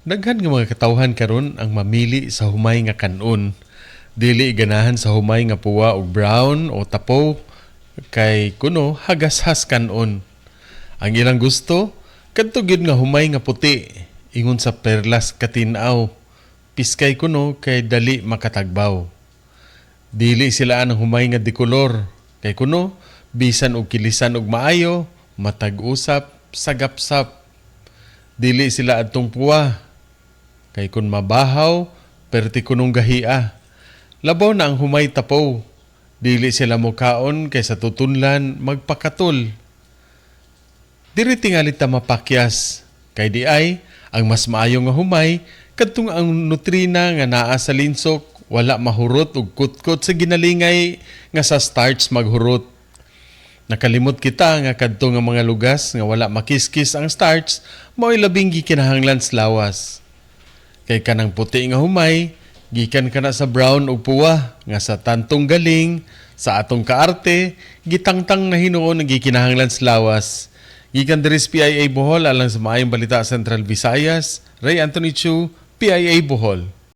Daghan nga mga katawhan karon ang mamili sa humay nga kanon. Dili ganahan sa humay nga puwa og brown o tapo kay kuno hagashas kanon. Ang ilang gusto kadto gyud nga humay nga puti ingon sa perlas katin-aw. Piskay kuno kay dali makatagbaw. Dili sila ang humay nga dikolor kay kuno bisan og kilisan og maayo matag-usap sagapsap. Dili sila adtong puwa kay kun mabahaw, perti kunong gahia. Labaw na ang humay tapaw. Dili sila mukaon kay sa tutunlan magpakatol. Diri tingali ta mapakyas. Kay di ay, ang mas maayo nga humay, kadtong ang nutrina nga naa sa linsok, wala mahurot ug kutkot sa ginalingay nga sa starch maghurot. Nakalimot kita nga kadto nga mga lugas nga wala makiskis ang starch, mao'y labing gikinahanglan sa lawas. Kay kanang puti nga humay, gikan kana sa brown ug puwa nga sa tantong galing, sa atong kaarte, gitangtang na hinuon nga gikinahanglan sa lawas. Gikan diri sa PIA Bohol alang sa maayong balita Central Visayas, Ray Anthony Chu, PIA Bohol.